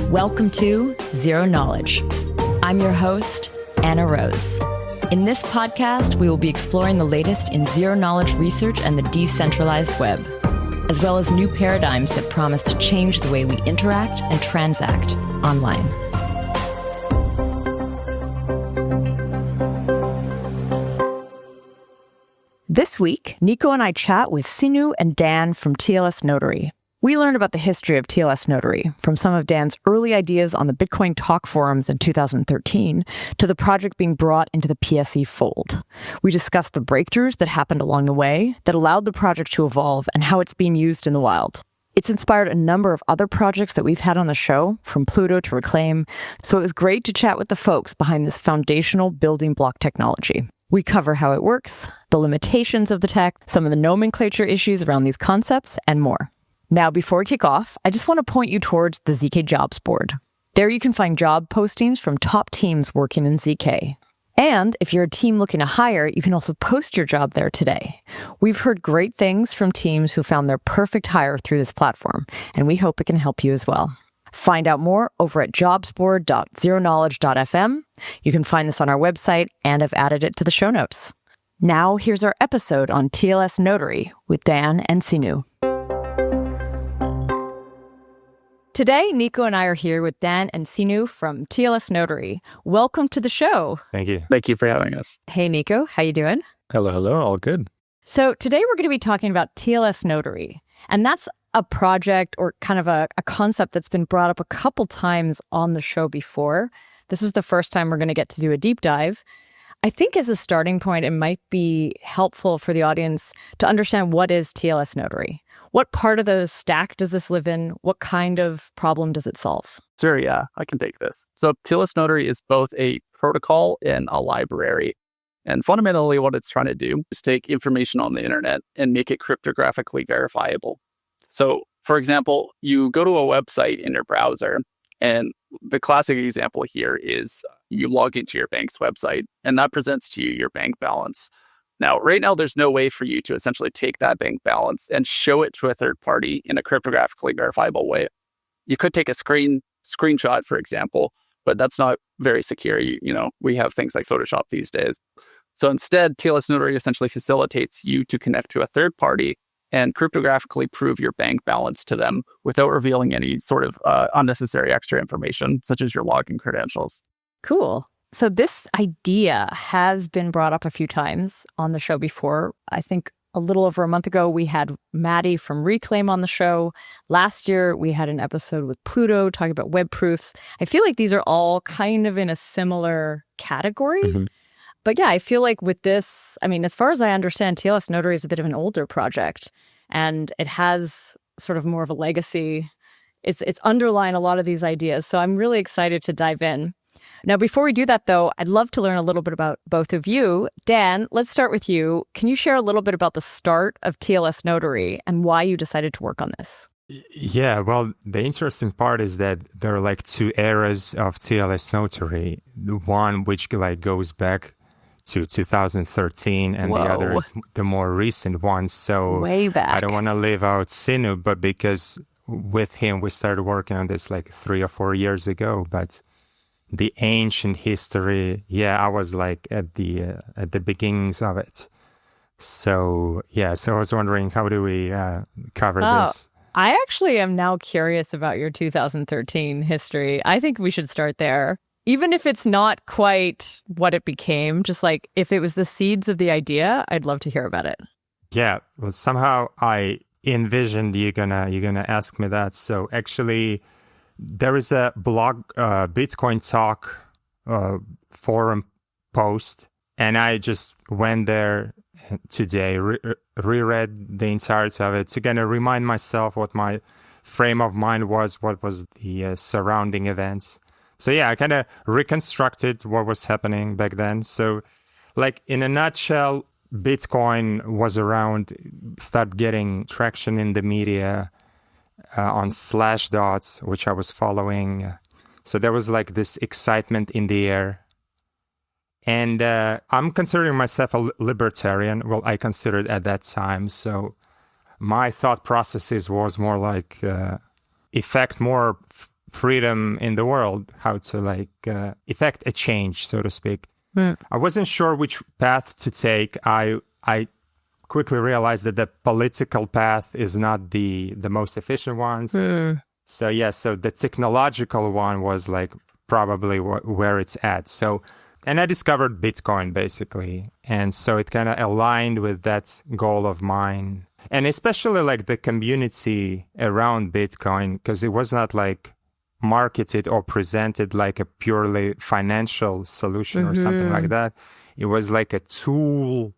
Welcome to Zero Knowledge. I'm your host, Anna Rose. In this podcast, we will be exploring the latest in zero-knowledge research and the decentralized web, as well as new paradigms that promise to change the way we interact and transact online. This week, Nico and I chat with Sinu and Dan from TLS Notary. We learned about the history of TLS Notary, from some of Dan's early ideas on the Bitcoin talk forums in 2013 to the project being brought into the PSE fold. We discussed the breakthroughs that happened along the way that allowed the project to evolve and how it's being used in the wild. It's inspired a number of other projects that we've had on the show, from Pluto to Reclaim, so it was great to chat with the folks behind this foundational building block technology. We cover how it works, the limitations of the tech, some of the nomenclature issues around these concepts, and more. Now, before we kick off, I just want to point you towards the ZK Jobs board. There you can find job postings from top teams working in ZK. And if you're a team looking to hire, you can also post your job there today. We've heard great things from teams who found their perfect hire through this platform, and we hope it can help you as well. Find out more over at jobsboard.zeroKnowledge.fm. You can find this on our website, and I've added it to the show notes. Now, here's our episode on TLS Notary with Dan and Sinu. Today, Nico and I are here with Dan and Sinu from TLS Notary. Welcome to the show. Thank you. Thank you for having us. Hey, Nico. How you doing? Hello. All good. So today we're going to be talking about TLS Notary. And that's a project or kind of a concept that's been brought up a couple times on the show before. This is the first time we're going to get to do a deep dive. I think as a starting point, it might be helpful for the audience to understand what is TLS Notary. What part of the stack does this live in? What kind of problem does it solve? Sure, yeah, I can take this. So TLS Notary is both a protocol and a library. And fundamentally, what it's trying to do is take information on the internet and make it cryptographically verifiable. So, for example, you go to a website in your browser, and the classic example here is you log into your bank's website, and that presents to you your bank balance. Now, right now, there's no way for you to essentially take that bank balance and show it to a third party in a cryptographically verifiable way. You could take a screenshot, for example, but that's not very secure. We have things like Photoshop these days. So instead, TLS Notary essentially facilitates you to connect to a third party and cryptographically prove your bank balance to them without revealing any sort of unnecessary extra information, such as your login credentials. Cool. So this idea has been brought up a few times on the show before. I think a little over a month ago, we had Maddie from Reclaim on the show. Last year, we had an episode with Pluto talking about web proofs. I feel like these are all kind of in a similar category. Mm-hmm. But yeah, I feel like with this, as far as I understand, TLS Notary is a bit of an older project, and it has sort of more of a legacy. It's underlying a lot of these ideas. So I'm really excited to dive in. Now, before we do that, though, I'd love to learn a little bit about both of you. Dan, let's start with you. Can you share a little bit about the start of TLS Notary and why you decided to work on this? Yeah, well, the interesting part is that there are like two eras of TLS Notary. The one which goes back to 2013, and Whoa. The other is the more recent one. So way back. I don't want to leave out Sinu, but because with him we started working on this like 3 or 4 years ago, but the ancient history, I was like at the beginnings of it. So I was wondering, how do we cover this? I actually am now curious about your 2013 history. I think we should start there. Even if it's not quite what it became, just like if it was the seeds of the idea, I'd love to hear about it. Yeah, well, somehow I envisioned you're gonna ask me that. So actually, there is a blog, Bitcoin Talk forum post, and I just went there today, reread the entirety of it to kind of remind myself what my frame of mind was, what was the surrounding events. So I kind of reconstructed what was happening back then. So like in a nutshell, Bitcoin was around, started getting traction in the media, on Slashdot, which I was following. So there was like this excitement in the air. And I'm considering myself a libertarian. Well, I considered at that time. So my thought processes was more like effect more freedom in the world, how to like effect a change, so to speak. I wasn't sure which path to take. I quickly realized that the political path is not the most efficient one. So the technological one was like probably where it's at. So, and I discovered Bitcoin basically. And so it kind of aligned with that goal of mine. And especially like the community around Bitcoin, because it was not like marketed or presented like a purely financial solution or something like that. It was like a tool,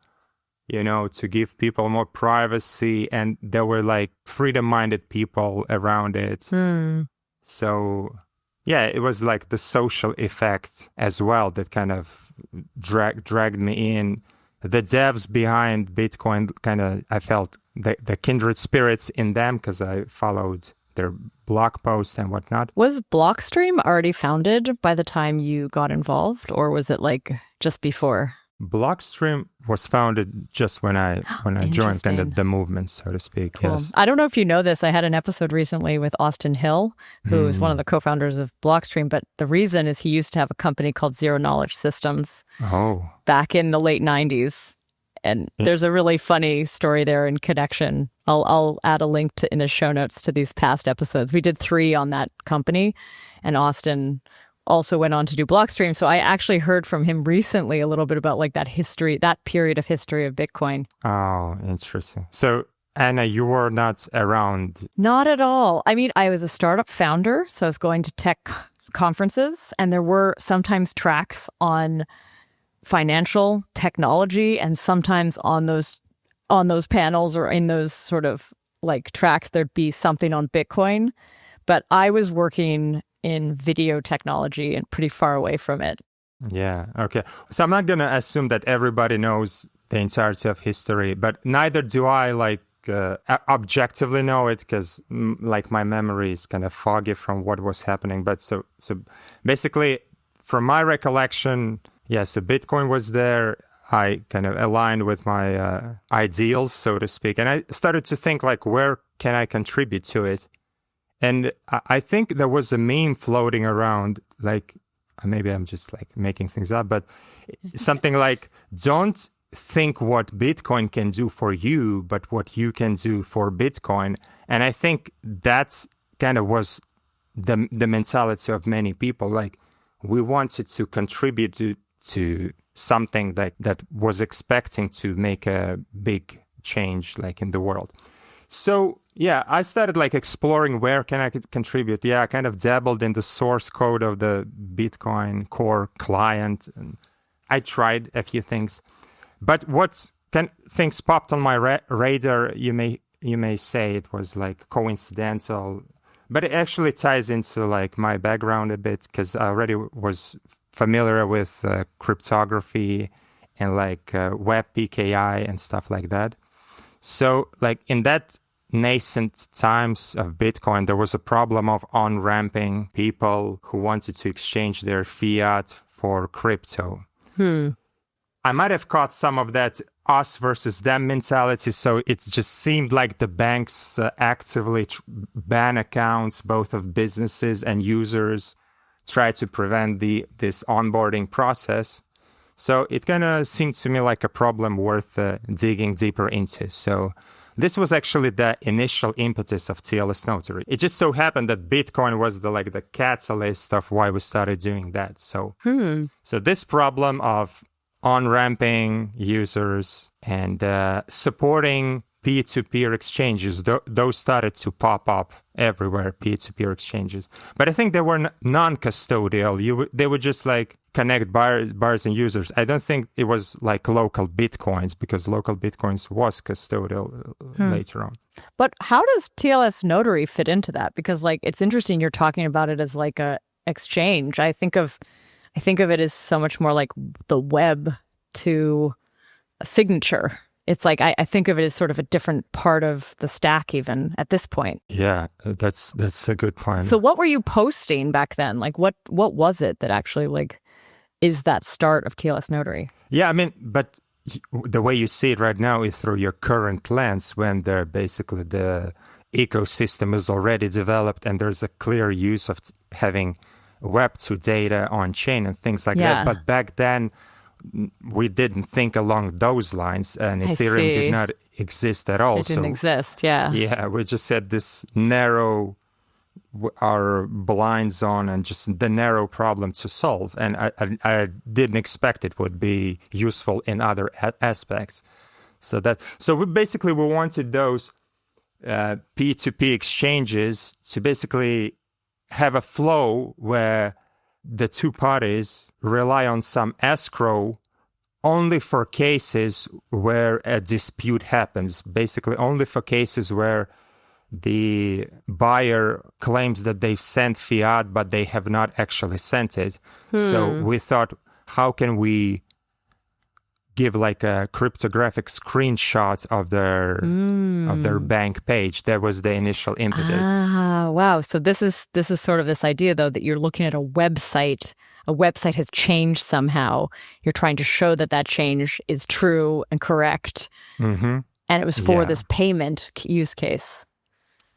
you know, to give people more privacy. And there were like freedom-minded people around it. So yeah, it was like the social effect as well that kind of dragged me in. The devs behind Bitcoin I felt the kindred spirits in them because I followed their blog posts and whatnot. Was Blockstream already founded by the time you got involved, or was it like just before? Blockstream was founded just when I joined kind of the movement, so to speak. Cool. Yes. I don't know if you know this. I had an episode recently with Austin Hill, who is one of the co-founders of Blockstream. But the reason is he used to have a company called Zero Knowledge Systems back in the late 90s. And there's a really funny story there in connection. I'll add a link in the show notes to these past episodes. We did 3 on that company, and Austin also went on to do Blockstream. So I actually heard from him recently a little bit about like that period of history of Bitcoin. Oh, interesting. So Anna, you were not around. Not at all. I mean, I was a startup founder, so I was going to tech conferences, and there were sometimes tracks on financial technology, and sometimes on those panels or in those sort of like tracks, there'd be something on Bitcoin. But I was working in video technology and pretty far away from it. Yeah. Okay. So I'm not going to assume that everybody knows the entirety of history, but neither do I like objectively know it because like my memory is kind of foggy from what was happening. But so basically, from my recollection, so Bitcoin was there. I kind of aligned with my ideals, so to speak. And I started to think like, where can I contribute to it? And I think there was a meme floating around, like, maybe I'm just like making things up, but something like, don't think what Bitcoin can do for you, but what you can do for Bitcoin. And I think that's kind of was the mentality of many people. Like, we wanted to contribute to something that was expecting to make a big change like in the world. So yeah, I started like exploring where can I contribute. Yeah, I kind of dabbled in the source code of the Bitcoin core client, and I tried a few things. But things popped on my radar. You may say it was like coincidental, but it actually ties into like my background a bit because I already was familiar with cryptography and like web PKI and stuff like that. So like in that nascent times of Bitcoin, there was a problem of on-ramping people who wanted to exchange their fiat for crypto. I might have caught some of that us versus them mentality. So it just seemed like the banks actively ban accounts, both of businesses and users, try to prevent this onboarding process. So it kind of seemed to me like a problem worth digging deeper into. So this was actually the initial impetus of TLS Notary. It just so happened that Bitcoin was the catalyst of why we started doing that. So, so this problem of on-ramping users and supporting peer-to-peer exchanges, those started to pop up everywhere, peer-to-peer exchanges. But I think they were non-custodial. They would just like connect buyers and users. I don't think it was like local Bitcoins, because local Bitcoins was custodial later on. But how does TLS Notary fit into that? Because like it's interesting you're talking about it as like a exchange. I think of it as so much more like the web to a signature. It's like I think of it as sort of a different part of the stack even at this point. Yeah, that's a good point. So what were you posting back then? Like what was it that actually like is that start of TLS Notary? Yeah, I mean, but the way you see it right now is through your current lens, when they're basically the ecosystem is already developed and there's a clear use of having Web2 data on chain and things like that. But back then, we didn't think along those lines, and Ethereum did not exist at all. It didn't exist, yeah. Yeah, we just had this narrow, our blinds on, and just the narrow problem to solve. And I didn't expect it would be useful in other aspects. So we wanted those P2P exchanges to basically have a flow where the two parties rely on some escrow only for cases where a dispute happens, basically only for cases where the buyer claims that they've sent fiat, but they have not actually sent it. So we thought, how can we give like a cryptographic screenshot of their bank page? That was the initial impetus. Wow. So this is sort of this idea, though, that you're looking at a website. A website has changed somehow. You're trying to show that change is true and correct. Mm-hmm. And it was for this payment use case.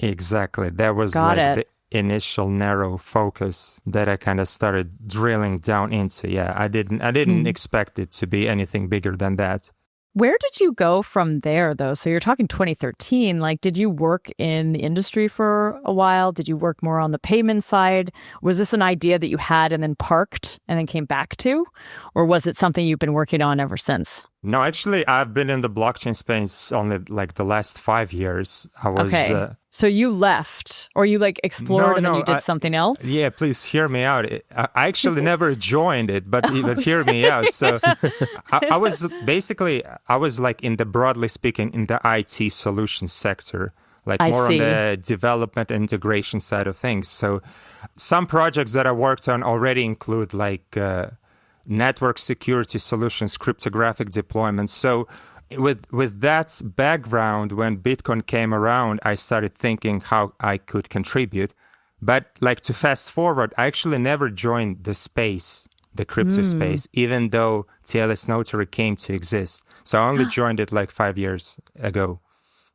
Exactly. That was the initial narrow focus that I kind of started drilling down into. Yeah, I didn't expect it to be anything bigger than that. Where did you go from there, though? So you're talking 2013. Like, did you work in the industry for a while? Did you work more on the payment side? Was this an idea that you had and then parked and then came back to? Or was it something you've been working on ever since? No, actually, I've been in the blockchain space only like the last 5 years. I was so you left, or you like explored and then you did something else? Yeah, please hear me out. I actually never joined it, but hear me out. So I was like in the, broadly speaking, in the IT solution sector, like more on the development and integration side of things. So some projects that I worked on already include like network security solutions, cryptographic deployments. So with that background, when Bitcoin came around, I started thinking how I could contribute. But like, to fast forward, I actually never joined the space, the crypto space, even though TLS Notary came to exist. So I only joined it like 5 years ago.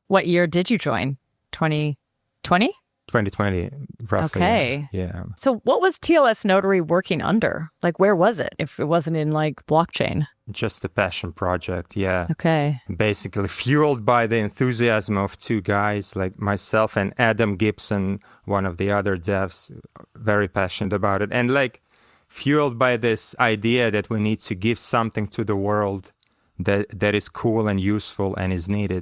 What year did you join? 2020? 2020, roughly. Okay. Yeah. So what was TLS Notary working under? Like, where was it if it wasn't in like blockchain? Just a passion project, yeah. Okay. Basically fueled by the enthusiasm of two guys like myself and Adam Gibson, one of the other devs, very passionate about it. And like fueled by this idea that we need to give something to the world that is cool and useful and is needed.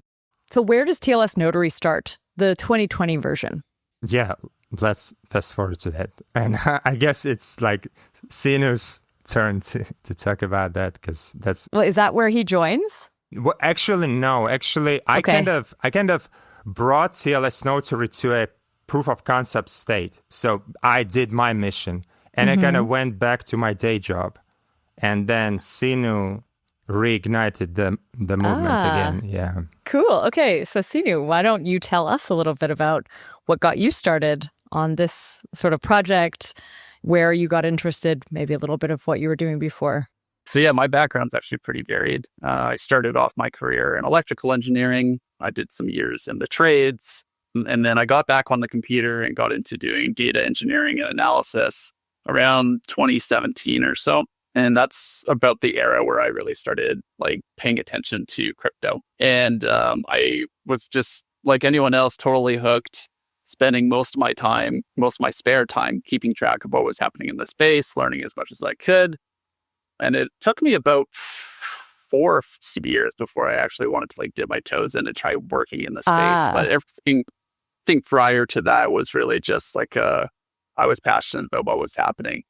So where does TLS Notary start? The 2020 version? Yeah, let's fast forward to that. And I guess it's like Sinu's turn to talk about that, because that's... Well, is that where he joins? Well, actually, no. Actually, I kind of brought TLS Notary to a proof of concept state. So I did my mission, and I kind of went back to my day job. And then Sinu reignited the movement again. Yeah. Cool. Okay. So Sinu, why don't you tell us a little bit about what got you started on this sort of project, where you got interested, maybe a little bit of what you were doing before. So yeah, my background's actually pretty varied. I started off my career in electrical engineering. I did some years in the trades, and then I got back on the computer and got into doing data engineering and analysis around 2017 or so. And that's about the era where I really started like paying attention to crypto. And I was just like anyone else, totally hooked, spending most of my spare time keeping track of what was happening in the space, learning as much as I could. And it took me about 4 years before I actually wanted to like dip my toes in and try working in the space. But everything prior to that was really just like I was passionate about what was happening.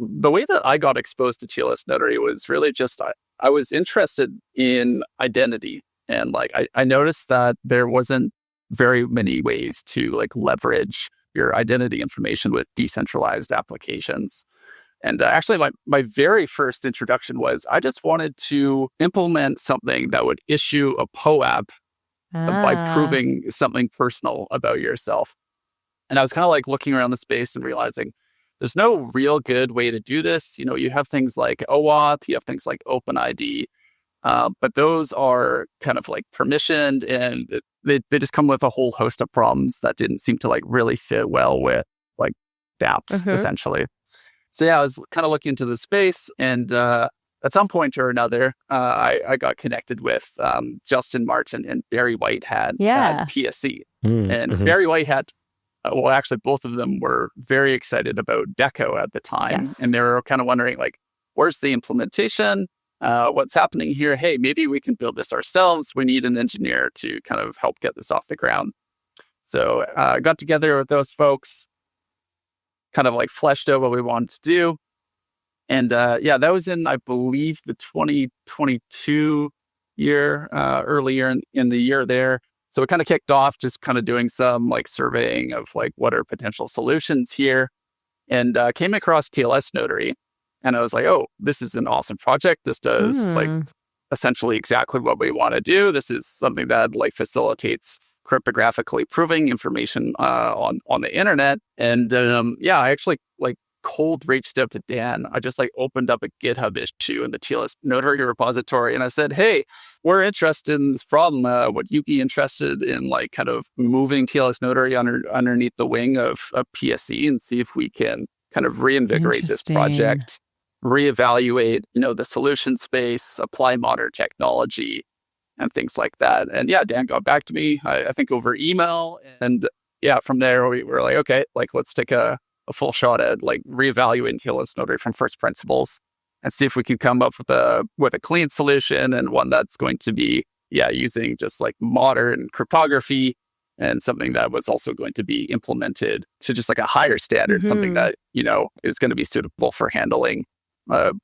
The way that I got exposed to TLS Notary was really just I was interested in identity. And like I noticed that there wasn't very many ways to like leverage your identity information with decentralized applications. And actually my very first introduction was I just wanted to implement something that would issue a POAP by proving something personal about yourself. And I was kind of like looking around the space and realizing there's no real good way to do this. You know, you have things like OAuth, you have things like OpenID, But those are kind of like permissioned, and they just come with a whole host of problems that didn't seem to like really fit well with like dApps, essentially. So yeah, I was kind of looking into the space, and at some point or another, I got connected with Justin Martin and Barry Whitehead at PSC. And Barry Whitehead, well, actually, both of them were very excited about Deco at the time. Yes. And they were kind of wondering, like, where's the implementation? What's happening here? Hey, maybe we can build this ourselves. We need an engineer to kind of help get this off the ground. So I got together with those folks, kind of like fleshed out what we wanted to do. And that was in, I believe, the 2022 year, earlier in the year there. So it kind of kicked off just kind of doing some like surveying of like what are potential solutions here, and came across TLS Notary. And I was like, oh, this is an awesome project. This does like essentially exactly what we want to do. This is something that like facilitates cryptographically proving information on the internet. And I actually like cold reached out to Dan. I just like opened up a GitHub issue in the TLS Notary repository, and I said, hey, we're interested in this problem. Would you be interested in like kind of moving TLS Notary underneath the wing of PSC and see if we can kind of reinvigorate this project, reevaluate, the solution space, apply modern technology and things like that. And yeah, Dan got back to me, I think over email. And yeah, from there we were like, okay, like let's take a full shot at like reevaluating TLS Notary from first principles and see if we can come up with a clean solution, and one that's going to be, using just like modern cryptography, and something that was also going to be implemented to just like a higher standard, something that, is going to be suitable for handling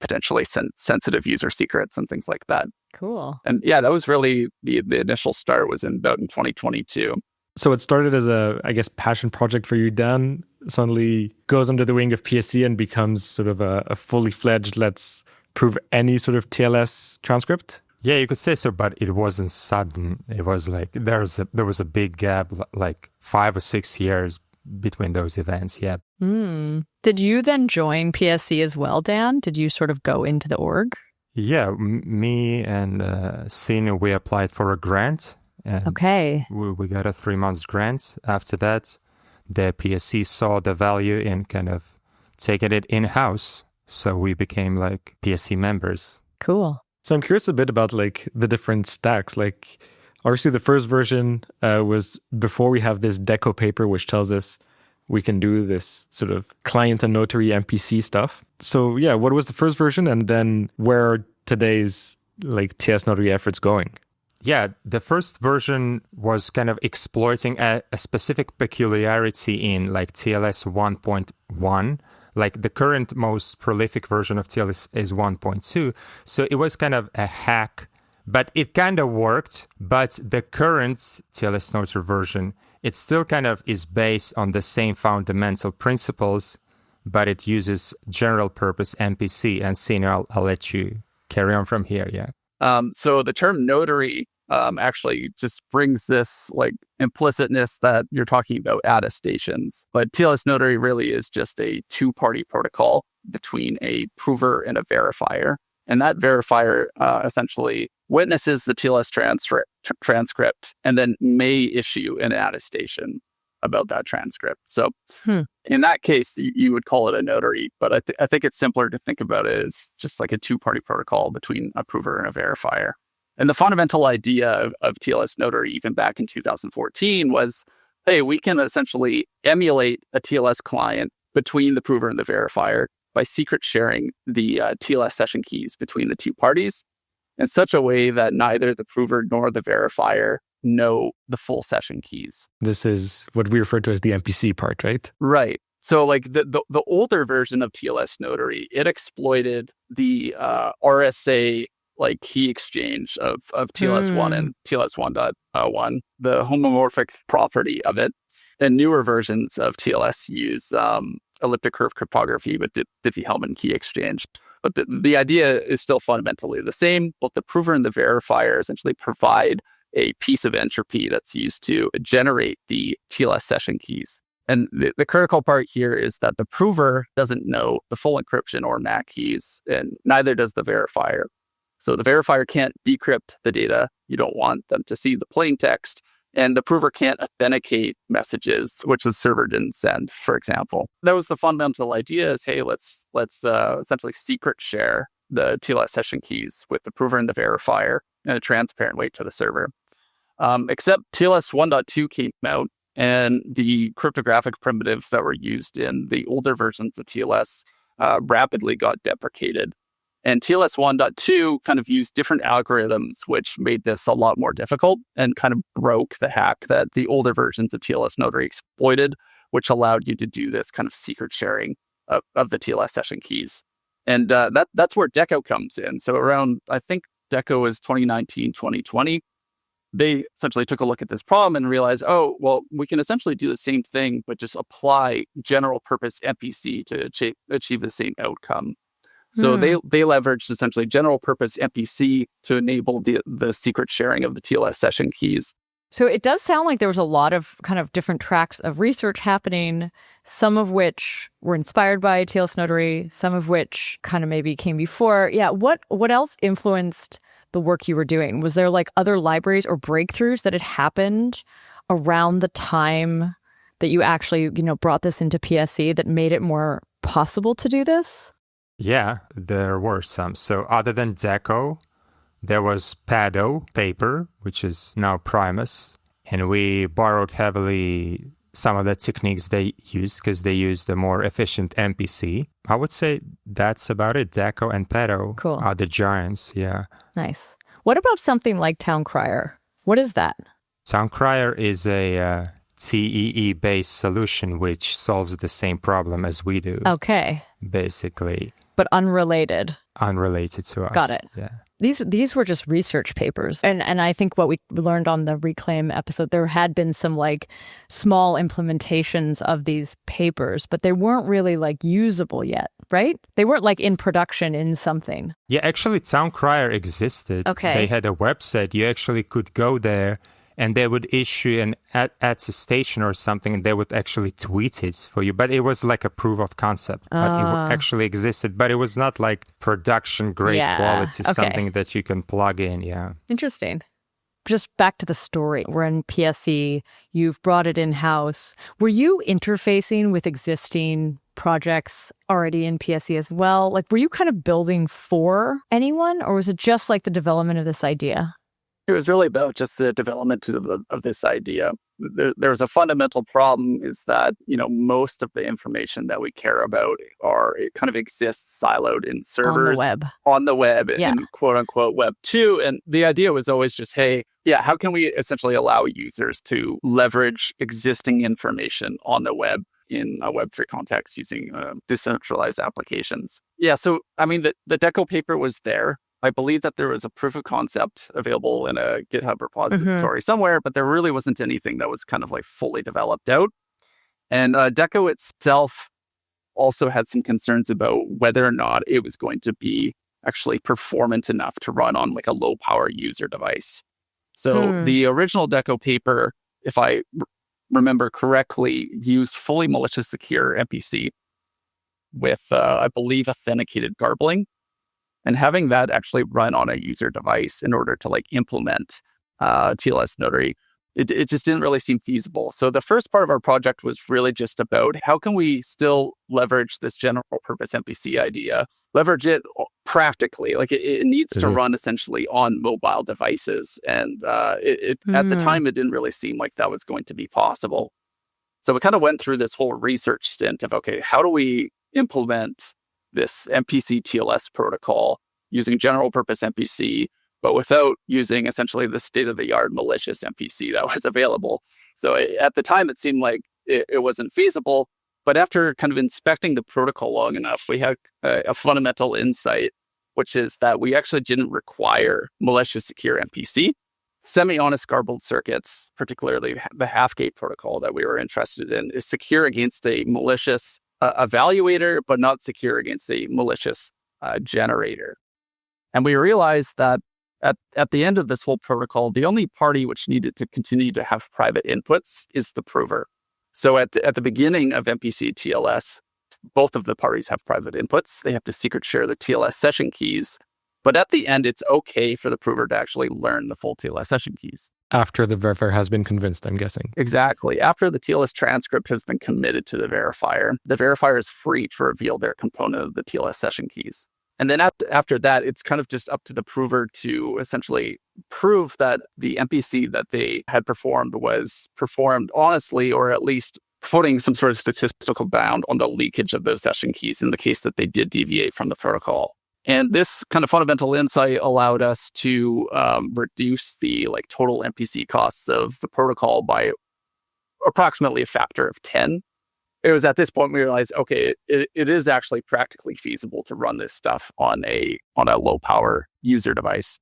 potentially sensitive user secrets and things like that. Cool. And yeah, that was really the initial start was in 2022. So it started as a, I guess, passion project for you, Dan, suddenly goes under the wing of PSC and becomes sort of a fully fledged, let's prove any sort of TLS transcript? Yeah, you could say so, but it wasn't sudden. It was like there was a big gap, like 5 or 6 years between those events. Yeah. Did you then join PSC as well, Dan? Did you sort of go into the org? Yeah, me and Sinu, we applied for a grant. And we got a 3-month grant. After that, the PSC saw the value in kind of taking it in-house. So we became like PSC members. Cool. So I'm curious a bit about like the different stacks. Like obviously the first version was before we have this Deco paper, which tells us we can do this sort of client and notary MPC stuff. So yeah, what was the first version? And then where are today's like TLS Notary efforts going? Yeah, the first version was kind of exploiting a specific peculiarity in like TLS 1.1. Like the current most prolific version of TLS is 1.2. So it was kind of a hack, but it kind of worked. But the current TLS Notary version, it still kind of is based on the same fundamental principles, but it uses general purpose MPC. And Sinu, I'll let you carry on from here. Yeah. So the term notary actually just brings this like implicitness that you're talking about attestations. But TLS Notary really is just a two-party protocol between a prover and a verifier. And that verifier essentially witnesses the TLS transcript and then may issue an attestation about that transcript. So in that case, you would call it a notary. But I think it's simpler to think about it as just like a two-party protocol between a prover and a verifier. And the fundamental idea of TLS Notary, even back in 2014, was, hey, we can essentially emulate a TLS client between the prover and the verifier by secret sharing the TLS session keys between the two parties in such a way that neither the prover nor the verifier know the full session keys. This is what we refer to as the MPC part, right? Right. So like the older version of TLS Notary, it exploited the RSA like key exchange of TLS1 and TLS 1.1, the homomorphic property of it. And newer versions of TLS use elliptic curve cryptography with Diffie-Hellman key exchange. But the idea is still fundamentally the same. Both the prover and the verifier essentially provide a piece of entropy that's used to generate the TLS session keys. And the critical part here is that the prover doesn't know the full encryption or MAC keys, and neither does the verifier. So the verifier can't decrypt the data. You don't want them to see the plain text. And the prover can't authenticate messages, which the server didn't send, for example. That was the fundamental idea is, hey, let's essentially secret share the TLS session keys with the prover and the verifier in a transparent way to the server. Except TLS 1.2 came out, and the cryptographic primitives that were used in the older versions of TLS rapidly got deprecated. And TLS 1.2 kind of used different algorithms, which made this a lot more difficult and kind of broke the hack that the older versions of TLS Notary exploited, which allowed you to do this kind of secret sharing of the TLS session keys. And that's where Deco comes in. So around, I think Deco was 2019, 2020. They essentially took a look at this problem and realized, oh, well, we can essentially do the same thing, but just apply general purpose MPC to achieve the same outcome. So they leveraged essentially general purpose MPC to enable the secret sharing of the TLS session keys. So it does sound like there was a lot of kind of different tracks of research happening, some of which were inspired by TLS Notary, some of which kind of maybe came before. Yeah, what else influenced the work you were doing? Was there like other libraries or breakthroughs that had happened around the time that you actually, brought this into PSE that made it more possible to do this? Yeah, there were some. So other than Deco, there was Pado paper, which is now Primus. And we borrowed heavily some of the techniques they used because they used a more efficient MPC. I would say that's about it. Deco and Pado are the giants, yeah. Nice. What about something like Town Crier? What is that? Town Crier is a TEE-based solution which solves the same problem as we do. Okay. Basically. But unrelated. Unrelated to us. Got it. Yeah. These were just research papers. And I think what we learned on the Reclaim episode, there had been some like small implementations of these papers, but they weren't really like usable yet, right? They weren't like in production in something. Yeah, actually Town Crier existed. Okay. They had a website. You actually could go there and they would issue an attestation or something, and they would actually tweet it for you. But it was like a proof of concept. But it actually existed. But it was not like production-grade quality, something that you can plug in, yeah. Interesting. Just back to the story. We're in PSE. You've brought it in-house. Were you interfacing with existing projects already in PSE as well? Like, were you kind of building for anyone? Or was it just like the development of this idea? It was really about just the development of this idea. There's a fundamental problem is that, most of the information that we care about it kind of exists siloed in servers. On the web, in quote unquote Web 2. And the idea was always just, hey, how can we essentially allow users to leverage existing information on the web in a Web3 context using decentralized applications? Yeah, so, the Deco paper was there. I believe that there was a proof of concept available in a GitHub repository somewhere, but there really wasn't anything that was kind of like fully developed out. And Deco itself also had some concerns about whether or not it was going to be actually performant enough to run on like a low power user device. So the original Deco paper, if I remember correctly, used fully malicious secure MPC with, I believe, authenticated garbling. And having that actually run on a user device in order to like implement TLS Notary, it just didn't really seem feasible. So the first part of our project was really just about how can we still leverage this general purpose MPC idea, leverage it practically. Like it needs to run essentially on mobile devices. And at the time, it didn't really seem like that was going to be possible. So we kind of went through this whole research stint of, okay, how do we implement this MPC TLS protocol using general purpose MPC, but without using essentially the state-of-the-art malicious MPC that was available. So at the time, it seemed like it wasn't feasible. But after kind of inspecting the protocol long enough, we had a fundamental insight, which is that we actually didn't require malicious secure MPC. Semi-honest garbled circuits, particularly the half-gate protocol that we were interested in, is secure against a malicious evaluator, but not secure against a malicious generator. And we realized that at the end of this whole protocol, the only party which needed to continue to have private inputs is the prover. So at the beginning of MPC TLS, both of the parties have private inputs. They have to secret share the TLS session keys. But at the end, it's okay for the prover to actually learn the full TLS session keys. After the verifier has been convinced, I'm guessing. Exactly. After the TLS transcript has been committed to the verifier is free to reveal their component of the TLS session keys. And then after that, it's kind of just up to the prover to essentially prove that the MPC that they had performed was performed honestly, or at least putting some sort of statistical bound on the leakage of those session keys in the case that they did deviate from the protocol. And this kind of fundamental insight allowed us to reduce the total MPC costs of the protocol by approximately a factor of 10. It was at this point we realized, okay, it is actually practically feasible to run this stuff on a low power user device.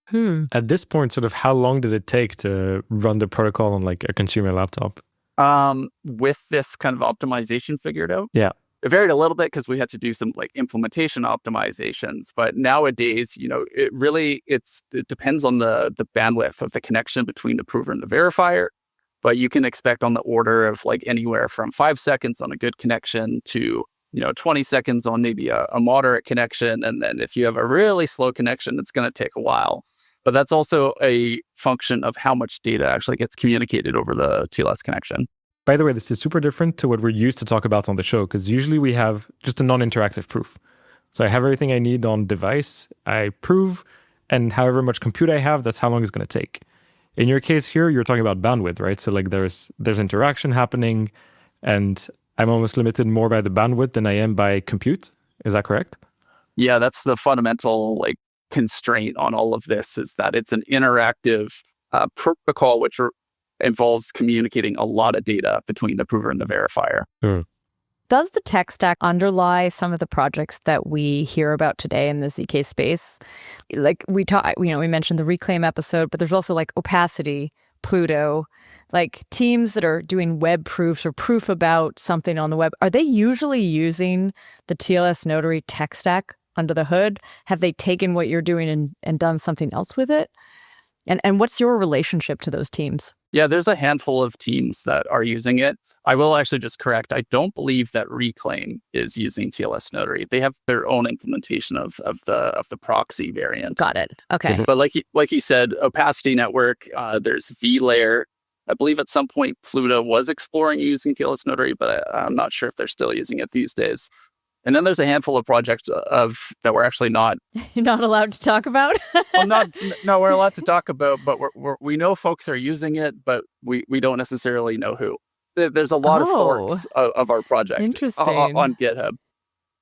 At this point, sort of how long did it take to run the protocol on a consumer laptop? With this kind of optimization figured out. Yeah. It varied a little bit because we had to do some implementation optimizations. But nowadays, it depends on the bandwidth of the connection between the prover and the verifier. But you can expect on the order of anywhere from 5 seconds on a good connection to 20 seconds on maybe a moderate connection. And then if you have a really slow connection, it's going to take a while. But that's also a function of how much data actually gets communicated over the TLS connection. By the way, this is super different to what we're used to talk about on the show, because usually we have just a non-interactive proof. So I have everything I need on device, I prove, and however much compute I have, that's how long it's going to take. In your case here, you're talking about bandwidth, right? So there's interaction happening, and I'm almost limited more by the bandwidth than I am by compute. Is that correct? Yeah, that's the fundamental constraint on all of this, is that it's an interactive protocol which involves communicating a lot of data between the prover and the verifier. Does the tech stack underlie some of the projects that we hear about today in the ZK space? We mentioned the Reclaim episode, but there's also Opacity, Pluto, teams that are doing web proofs or proof about something on the web. Are they usually using the TLS Notary tech stack under the hood? Have they taken what you're doing and done something else with it? And what's your relationship to those teams? Yeah, there's a handful of teams that are using it. I will actually just correct. I don't believe that Reclaim is using TLS Notary. They have their own implementation of the proxy variant. Got it. Okay. But like you said, Opacity Network, there's VLayer. I believe at some point Pluto was exploring using TLS Notary, but I'm not sure if they're still using it these days. And then there's a handful of projects that we're actually not... You're not allowed to talk about? No, we're allowed to talk about, but we know folks are using it, but we don't necessarily know who. There's a lot of forks of our project on GitHub.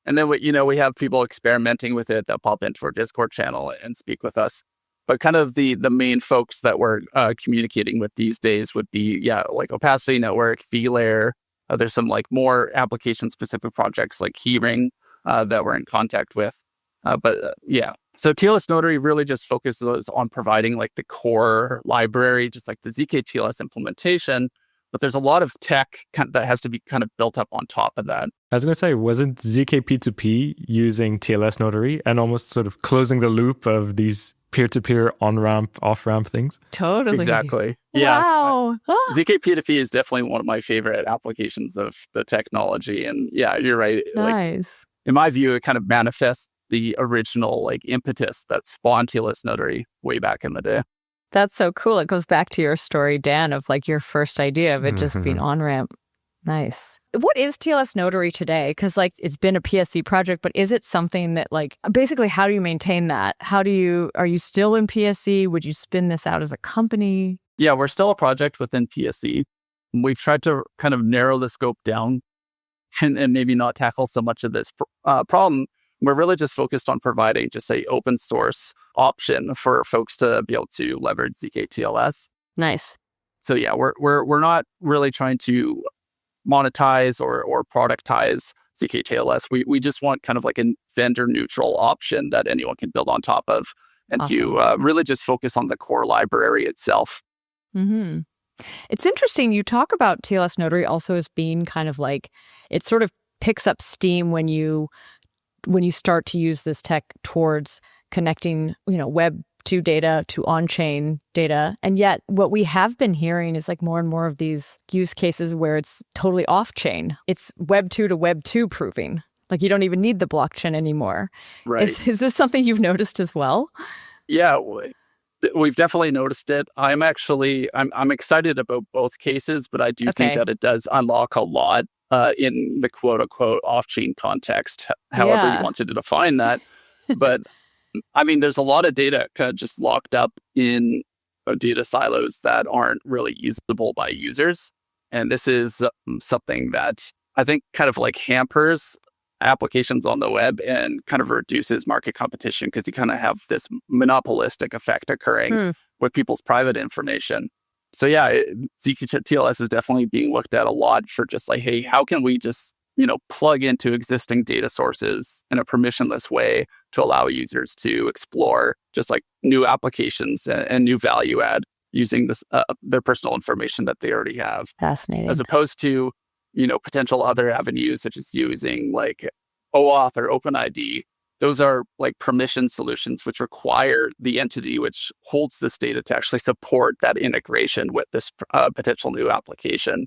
And then we have people experimenting with it that pop into our Discord channel and speak with us. But kind of the main folks that we're communicating with these days would be, Opacity Network, VLayer. There's some more application-specific projects like Keyring that we're in contact with. So TLS Notary really just focuses on providing the core library, just like the ZKTLS implementation. But there's a lot of tech that has to be kind of built up on top of that. I was going to say, wasn't ZK P2P using TLS Notary and almost sort of closing the loop of these peer-to-peer on-ramp, off-ramp things? Totally. Exactly. Yeah. Wow. ZK P2P is definitely one of my favorite applications of the technology. And yeah, you're right. Nice. In my view, it kind of manifests the original impetus that spawned TLS Notary way back in the day. That's so cool. It goes back to your story, Dan, of your first idea of it just being on-ramp. Nice. What is TLS Notary today? Because it's been a PSC project, but is it something that basically how do you maintain that? Are you still in PSC? Would you spin this out as a company? Yeah, we're still a project within PSC. We've tried to kind of narrow the scope down and maybe not tackle so much of this problem. We're really just focused on providing just a open source option for folks to be able to leverage ZKTLS. Nice. So yeah, we're not really trying to monetize or productize ZKTLS. We just want kind of a vendor neutral option that anyone can build on top of, and awesome. To really just focus on the core library itself. Mm-hmm. It's interesting. You talk about TLS Notary also as being kind of it sort of picks up steam when you start to use this tech towards connecting, Web 2 data to on-chain data. And yet what we have been hearing is more and more of these use cases where it's totally off-chain. It's Web 2 to Web 2 proving. Like you don't even need the blockchain anymore. Right. Is this something you've noticed as well? Yeah, we've definitely noticed it. I'm excited about both cases, but I do think that it does unlock a lot in the quote unquote off-chain context, however you wanted to define that. But I mean, there's a lot of data kind of just locked up in data silos that aren't really usable by users. And this is something that I think kind of like hampers applications on the web and kind of reduces market competition because you kind of have this monopolistic effect occurring with people's private information. So yeah, ZKTLS is definitely being looked at a lot for just like, hey, how can we just, plug into existing data sources in a permissionless way to allow users to explore just like new applications and new value add using this their personal information that they already have. Fascinating. As opposed to, potential other avenues such as using like OAuth or OpenID. Those are like permission solutions which require the entity which holds this data to actually support that integration with this potential new application.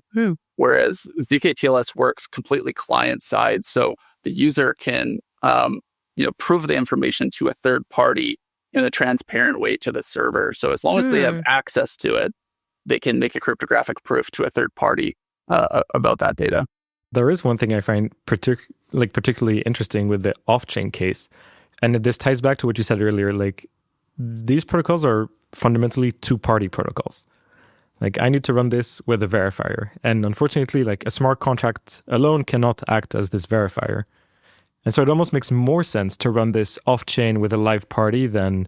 Whereas ZKTLS works completely client side, so the user can prove the information to a third party in a transparent way to the server. So as long as they have access to it, they can make a cryptographic proof to a third party about that data. There is one thing I find particularly interesting with the off-chain case, and this ties back to what you said earlier. Like these protocols are fundamentally two-party protocols. Like I need to run this with a verifier, and unfortunately, like a smart contract alone cannot act as this verifier. And so it almost makes more sense to run this off-chain with a live party than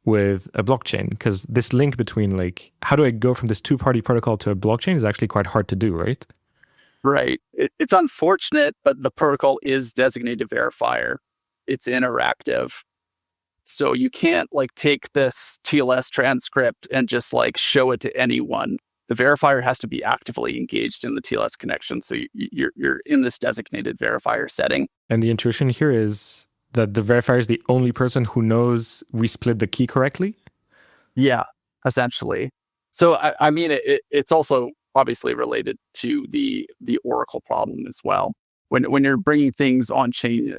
with a blockchain, because this link between like how do I go from this two-party protocol to a blockchain is actually quite hard to do, right? Right. It's unfortunate, but the protocol is designated verifier. It's interactive. So you can't like take this TLS transcript and just like show it to anyone. The verifier has to be actively engaged in the TLS connection. So you're in this designated verifier setting. And the intuition here is that the verifier is the only person who knows we split the key correctly? Yeah, essentially. So I mean, it's also obviously related to the Oracle problem as well. When you're bringing things on chain,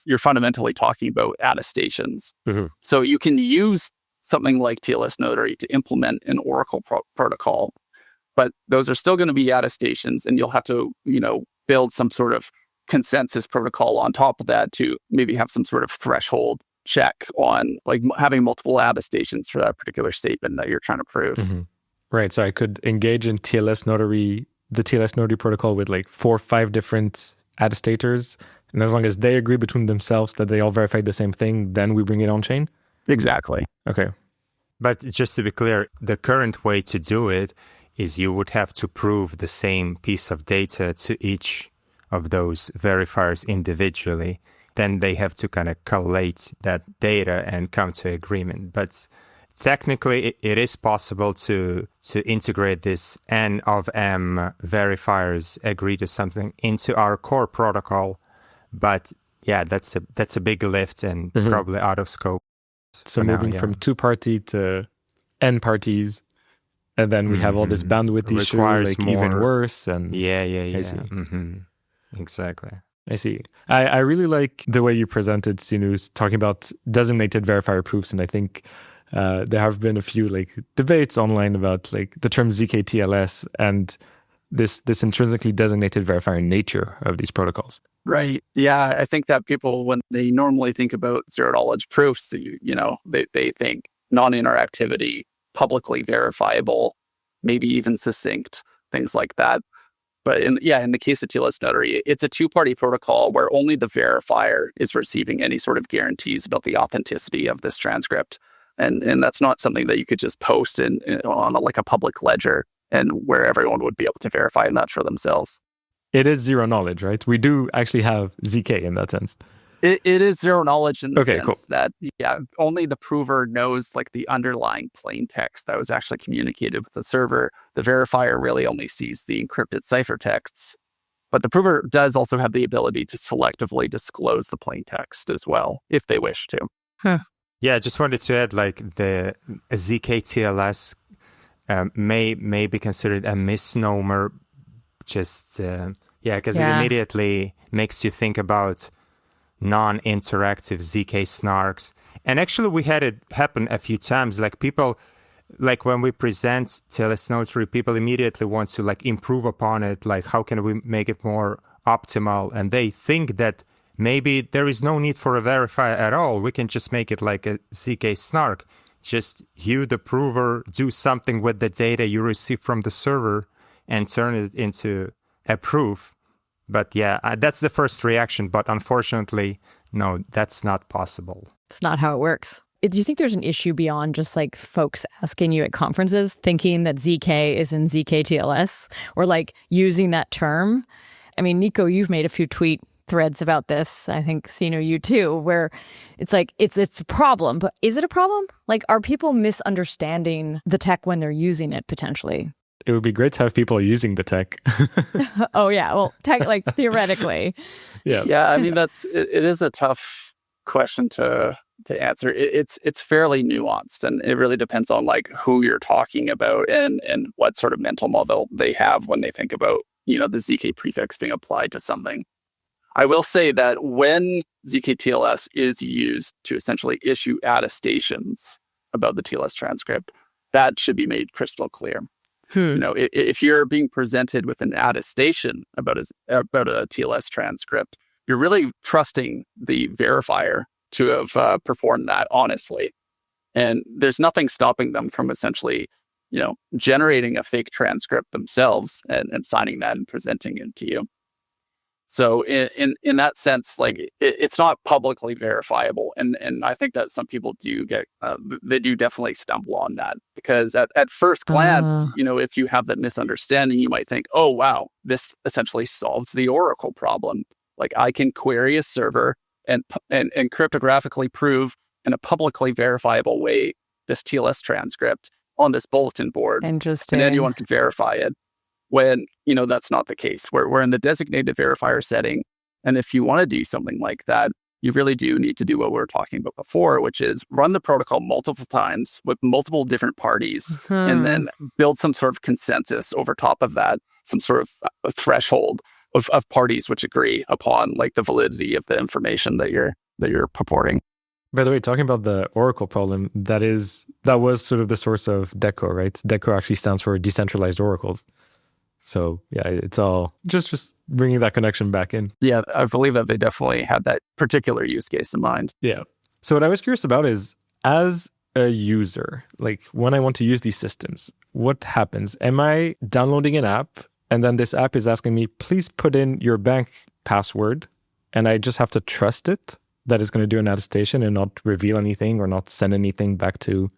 you're fundamentally talking about attestations. So you can use something like TLS Notary to implement an Oracle protocol, but those are still going to be attestations, and you'll have to build some sort of consensus protocol on top of that to maybe have some sort of threshold check on like having multiple attestations for that particular statement that you're trying to prove. Right. So I could engage in TLS Notary, the TLS Notary protocol with like 4 or 5 different attestators. And as long as they agree between themselves that they all verified the same thing, then we bring it on chain? Exactly. Okay. But just to be clear, the current way to do it is you would have to prove the same piece of data to each of those verifiers individually. Then they have to kind of collate that data and come to agreement. But technically, it is possible to integrate this N of M verifiers agree to something into our core protocol. But yeah, that's a big lift and probably out of scope. So moving from two-party to N parties, and then we have all this bandwidth issue, like more, even worse. And yeah. Exactly. I see. I really like the way you presented, Sinu, talking about designated verifier proofs, and I think there have been a few like debates online about like the term ZKTLS and this intrinsically designated verifier nature of these protocols. Right. Yeah, I think that people, when they normally think about zero knowledge proofs, they think non-interactivity, publicly verifiable, maybe even succinct, things like that. But in the case of TLS Notary, it's a two-party protocol where only the verifier is receiving any sort of guarantees about the authenticity of this transcript. And that's not something that you could just post on a public ledger and where everyone would be able to verify that for themselves. It is zero knowledge, right? We do actually have ZK in that sense. It is zero knowledge in the sense that, only the prover knows like the underlying plain text that was actually communicated with the server. The verifier really only sees the encrypted ciphertexts. But the prover does also have the ability to selectively disclose the plain text as well, if they wish to. Yeah, I just wanted to add, like, the ZKTLS may be considered a misnomer, just, because it immediately makes you think about non-interactive ZK snarks. And actually, we had it happen a few times. Like people, like when we present TLS Notary, people immediately want to like improve upon it. Like, how can we make it more optimal? And they think that maybe there is no need for a verifier at all. We can just make it like a ZK snark. Just you, the prover, do something with the data you receive from the server and turn it into a proof. But yeah, that's the first reaction. But unfortunately, no, that's not possible. It's not how it works. Do you think there's an issue beyond just like folks asking you at conferences thinking that ZK is in ZKTLS or like using that term? I mean, Nico, you've made a few tweet threads about this. I think, Sinu, you too, where it's like, it's a problem, but is it a problem? Like, are people misunderstanding the tech when they're using it potentially? It would be great to have people using the tech. Oh yeah, well, tech, like theoretically. Yeah. I mean, it is a tough question to answer. It's fairly nuanced, and it really depends on like who you're talking about and what sort of mental model they have when they think about, you know, the ZK prefix being applied to something. I will say that when ZKTLS is used to essentially issue attestations about the TLS transcript, that should be made crystal clear. You know, if you're being presented with an attestation about a TLS transcript, you're really trusting the verifier to have performed that honestly. And there's nothing stopping them from essentially, you know, generating a fake transcript themselves and signing that and presenting it to you. So in that sense, like it's not publicly verifiable, and I think that some people do get they do definitely stumble on that, because at first glance, you know, if you have that misunderstanding, you might think, oh wow, this essentially solves the Oracle problem. Like I can query a server and cryptographically prove in a publicly verifiable way this TLS transcript on this bulletin board. Interesting. And anyone can verify it. When, you know, that's not the case. We're in the designated verifier setting. And if you want to do something like that, you really do need to do what we were talking about before, which is run the protocol multiple times with multiple different parties, and then build some sort of consensus over top of that, some sort of a threshold of parties which agree upon like the validity of the information that you're purporting. By the way, talking about the Oracle problem, that was sort of the source of DECO, right? DECO actually stands for decentralized oracles. So yeah, it's all just bringing that connection back in. Yeah, I believe that they definitely had that particular use case in mind. Yeah. So what I was curious about is, as a user, like when I want to use these systems, what happens? Am I downloading an app and then this app is asking me, please put in your bank password, and I just have to trust it that it's going to do an attestation and not reveal anything or not send anything back to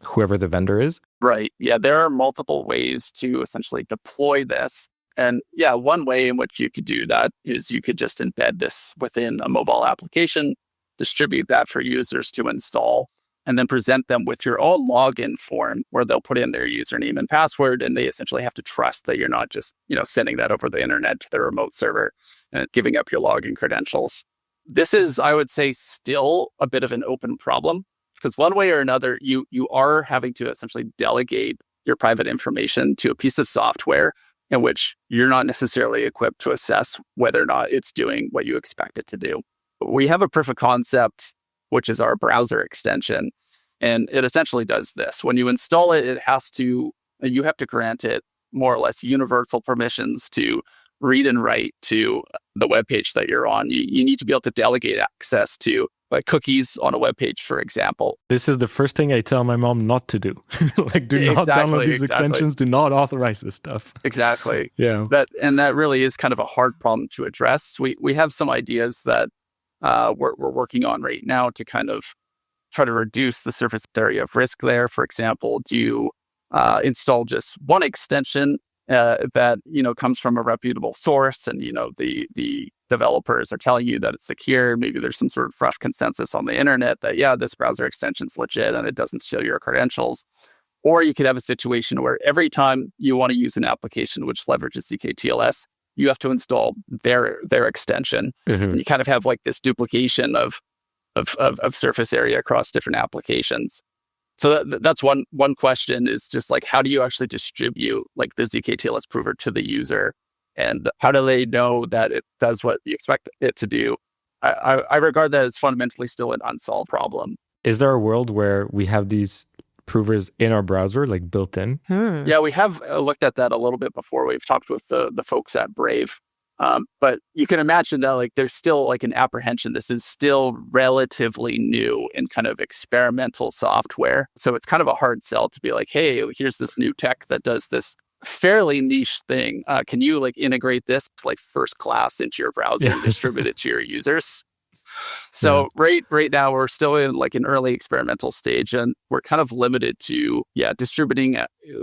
whoever the vendor is? Right. Yeah, there are multiple ways to essentially deploy this. And yeah, one way in which you could do that is you could just embed this within a mobile application, distribute that for users to install, and then present them with your own login form where they'll put in their username and password, and they essentially have to trust that you're not just, you know, sending that over the internet to the remote server and giving up your login credentials. This is, I would say, still a bit of an open problem, because one way or another, you are having to essentially delegate your private information to a piece of software in which you're not necessarily equipped to assess whether or not it's doing what you expect it to do. We have a proof of concept, which is our browser extension, and it essentially does this. When you install it, you have to grant it more or less universal permissions to read and write to the web page that you're on. You need to be able to delegate access to like cookies on a web page, for example. This is the first thing I tell my mom not to do. Like, do not download these extensions. Do not authorize this stuff. Exactly. Yeah. That really is kind of a hard problem to address. We have some ideas that we're working on right now to kind of try to reduce the surface area of risk there. For example, do you install just one extension that, you know, comes from a reputable source, and, you know, the developers are telling you that it's secure. Maybe there's some sort of fresh consensus on the internet that, yeah, this browser extension's legit and it doesn't steal your credentials. Or you could have a situation where every time you want to use an application which leverages ZKTLS, you have to install their extension. And you kind of have like this duplication of surface area across different applications. So that's one question, is just like, how do you actually distribute like the ZKTLS prover to the user? And how do they know that it does what you expect it to do? I regard that as fundamentally still an unsolved problem. Is there a world where we have these provers in our browser, like built in? Yeah, we have looked at that a little bit before. We've talked with the folks at Brave. But you can imagine that like there's still like an apprehension. This is still relatively new and kind of experimental software. So it's kind of a hard sell to be like, hey, here's this new tech that does this fairly niche thing. Can you like integrate this like first class into your browser and distribute it to your users? So right now we're still in like an early experimental stage, and we're kind of limited to distributing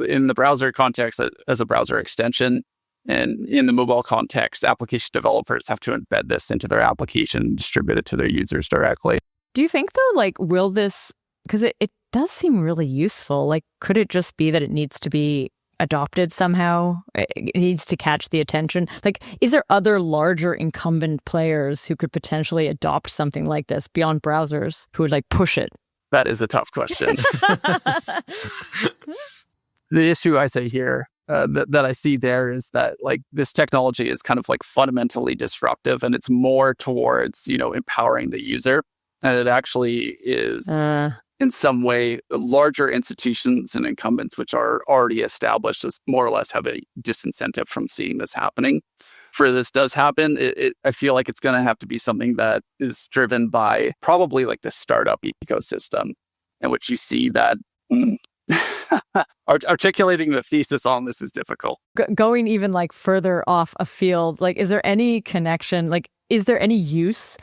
in the browser context as a browser extension. And in the mobile context, application developers have to embed this into their application and distribute it to their users directly. Do you think though, like, will this, because it does seem really useful, like, could it just be that it needs to be adopted somehow? It needs to catch the attention? Like, is there other larger incumbent players who could potentially adopt something like this beyond browsers who would like push it? That is a tough question. The issue I say here that I see there is that like this technology is kind of like fundamentally disruptive, and it's more towards, empowering the user. And it actually is in some way larger institutions and incumbents, which are already established, as more or less have a disincentive from seeing this happening. For this does happen, I feel like it's going to have to be something that is driven by probably like the startup ecosystem, in which you see that articulating the thesis on this is difficult. Going even like further off a field, like, is there any connection? Like, is there any use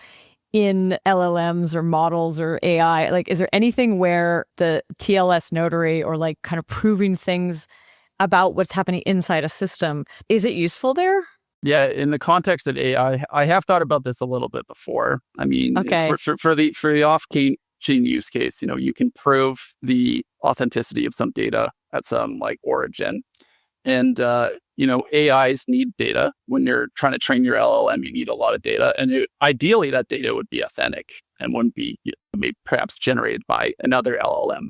in LLMs or models or AI? Like, is there anything where the TLS notary or like kind of proving things about what's happening inside a system, is it useful there? Yeah, in the context of AI, I have thought about this a little bit before. I mean, for the off-chain use case, you can prove the authenticity of some data at some like origin. And, AIs need data. When you're trying to train your LLM, you need a lot of data. And ideally, that data would be authentic and wouldn't be maybe perhaps generated by another LLM.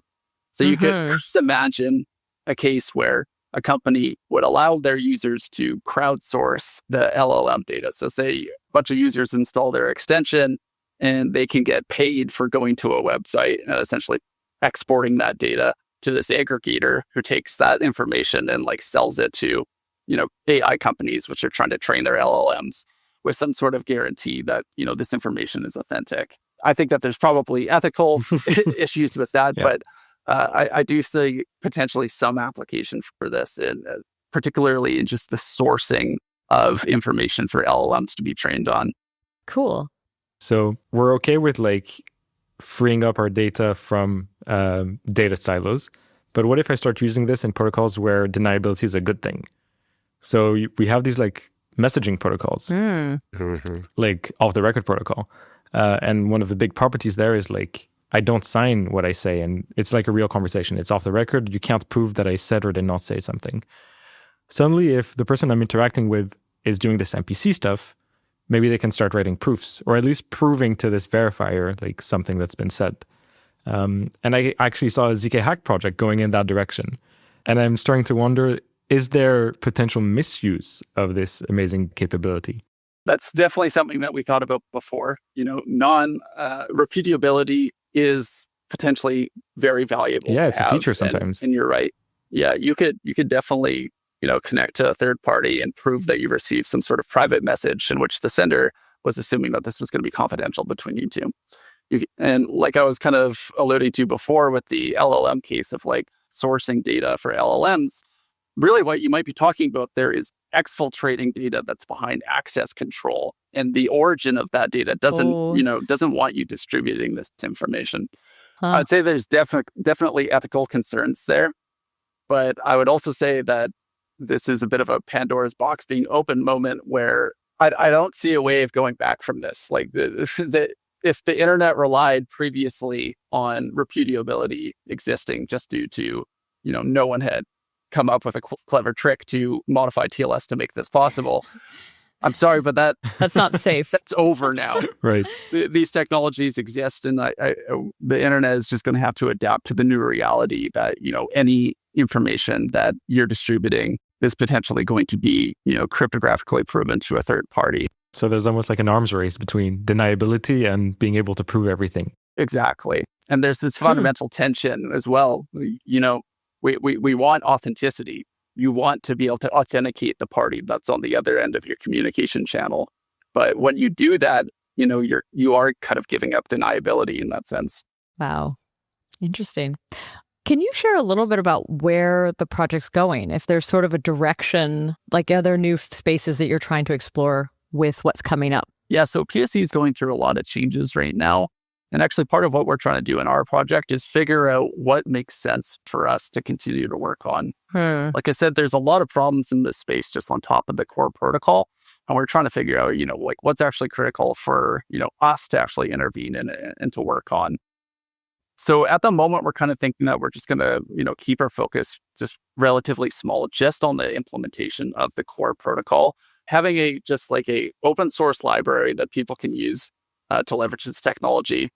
So you could just imagine a case where a company would allow their users to crowdsource the LLM data. So say a bunch of users install their extension, and they can get paid for going to a website and essentially exporting that data to this aggregator who takes that information and like sells it to, AI companies, which are trying to train their LLMs with some sort of guarantee that, this information is authentic. I think that there's probably ethical issues with that, but I do see potentially some application for this, and particularly in just the sourcing of information for LLMs to be trained on. Cool. So we're okay with like freeing up our data from data silos. But what if I start using this in protocols where deniability is a good thing? So we have these like messaging protocols, like off the record protocol. And one of the big properties there is like, I don't sign what I say. And it's like a real conversation. It's off the record. You can't prove that I said or did not say something. Suddenly, if the person I'm interacting with is doing this NPC stuff, maybe they can start writing proofs, or at least proving to this verifier like something that's been said. And I actually saw a ZK hack project going in that direction. And I'm starting to wonder, is there potential misuse of this amazing capability? That's definitely something that we thought about before. Repudiability is potentially very valuable. Yeah, it's a feature sometimes. And you're right. Yeah, you could definitely connect to a third party and prove that you received some sort of private message in which the sender was assuming that this was going to be confidential between you two. And like I was kind of alluding to before with the LLM case of like sourcing data for LLMs, really what you might be talking about there is exfiltrating data that's behind access control. And the origin of that data doesn't want you distributing this information. I'd say there's definitely ethical concerns there. But I would also say that this is a bit of a Pandora's box being open moment where I don't see a way of going back from this. Like if the internet relied previously on repudiability existing just due to, no one had come up with a clever trick to modify TLS to make this possible. I'm sorry, but that's not safe. That's over now. Right. These technologies exist, and the internet is just going to have to adapt to the new reality that, any information that you're distributing is potentially going to be, cryptographically proven to a third party. So there's almost like an arms race between deniability and being able to prove everything. Exactly. And there's this fundamental tension as well. You know, we want authenticity. You want to be able to authenticate the party that's on the other end of your communication channel. But when you do that, you know, you are kind of giving up deniability in that sense. Wow. Interesting. Can you share a little bit about where the project's going? If there's sort of a direction, like are there new spaces that you're trying to explore with what's coming up? Yeah, so PSE is going through a lot of changes right now. And actually part of what we're trying to do in our project is figure out what makes sense for us to continue to work on. Like I said, there's a lot of problems in this space just on top of the core protocol. And we're trying to figure out, you know, like what's actually critical for, you know, us to actually intervene and to work on. So at the moment, we're kind of thinking that we're just going to, you know, keep our focus just relatively small, just on the implementation of the core protocol, having a open source library that people can use to leverage this technology.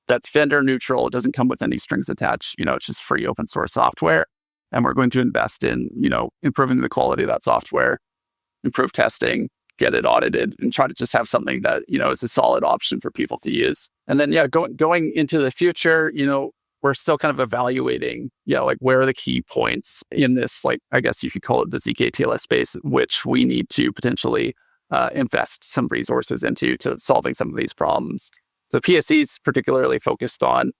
That's vendor neutral. It doesn't come with any strings attached. You know, it's just free open source software. And we're going to invest in, you know, improving the quality of that software, improve testing, get it audited, and try to just have something that, you know, is a solid option for people to use. And then, yeah, going into the future, you know, we're still kind of evaluating, you know, like where are the key points in this, like, I guess you could call it the ZKTLS space, which we need to potentially invest some resources into to solving some of these problems. So PSE is particularly focused on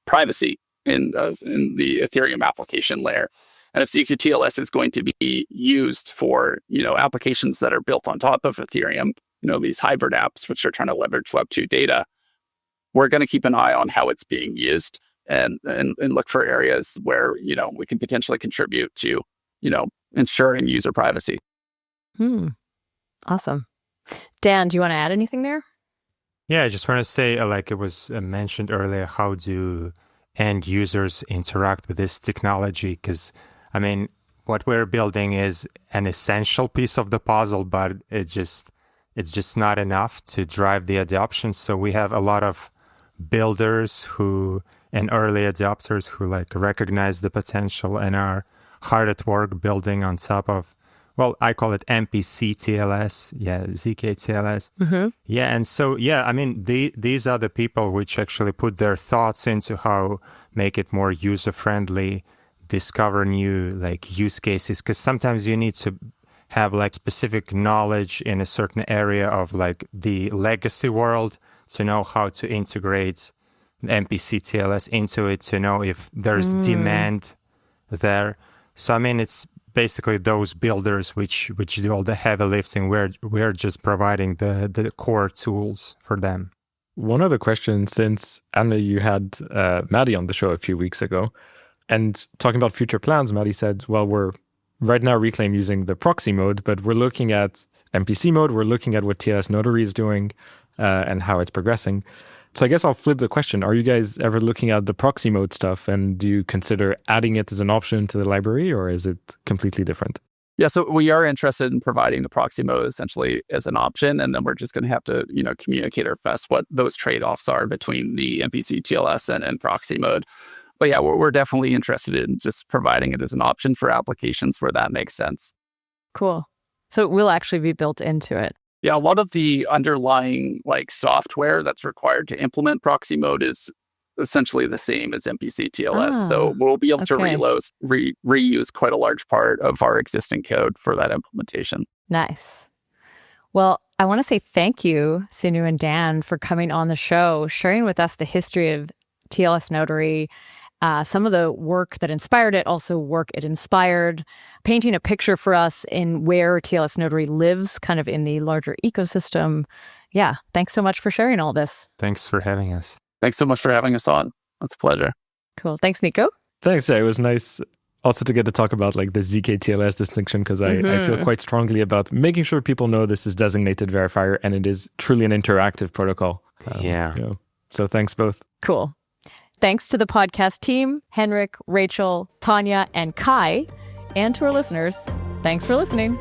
privacy in the Ethereum application layer. And if ZKTLS is going to be used for, you know, applications that are built on top of Ethereum, you know, these hybrid apps, which are trying to leverage Web2 data, we're going to keep an eye on how it's being used and look for areas where, you know, we can potentially contribute to, you know, ensuring user privacy. Awesome. Dan, do you want to add anything there? Yeah, I just want to say, like it was mentioned earlier, how do end users interact with this technology? Because, I mean, what we're building is an essential piece of the puzzle, but it's just not enough to drive the adoption. So we have a lot of builders and early adopters who like recognize the potential and are hard at work building on top of, well, I call it MPC TLS, ZKTLS. Yeah, and so, I mean, these are the people which actually put their thoughts into how make it more user-friendly, discover new like use cases, because sometimes you need to have like specific knowledge in a certain area of like the legacy world to know how to integrate MPC TLS into it, to know if there's demand there. So, I mean, it's basically those builders which do all the heavy lifting. We're just providing the core tools for them. One other question, since Anna, you had Maddie on the show a few weeks ago, and talking about future plans, Maddie said, well, we're right now Reclaim using the proxy mode, but we're looking at MPC mode, we're looking at what TLS Notary is doing and how it's progressing. So I guess I'll flip the question. Are you guys ever looking at the proxy mode stuff, and do you consider adding it as an option to the library, or is it completely different? Yeah, so we are interested in providing the proxy mode essentially as an option, and then we're just going to have to, you know, communicate or fess what those trade-offs are between the MPC TLS and proxy mode. But yeah, we're definitely interested in just providing it as an option for applications where that makes sense. Cool. So it will actually be built into it. Yeah, a lot of the underlying like software that's required to implement proxy mode is essentially the same as MPC TLS. So we'll be able to reuse quite a large part of our existing code for that implementation. Nice. Well, I want to say thank you, Sinu and Dan, for coming on the show, sharing with us the history of TLS Notary, some of the work that inspired it, also work it inspired, painting a picture for us in where TLS Notary lives, kind of in the larger ecosystem. Yeah, thanks so much for sharing all this. Thanks for having us. Thanks so much for having us on. It's a pleasure. Cool. Thanks, Nico. Thanks. Yeah, it was nice also to get to talk about like the ZKTLS distinction, because I feel quite strongly about making sure people know this is designated verifier and it is truly an interactive protocol. You know, so thanks both. Cool. Thanks to the podcast team, Henrik, Rachel, Tanya, and Kai, and to our listeners. Thanks for listening.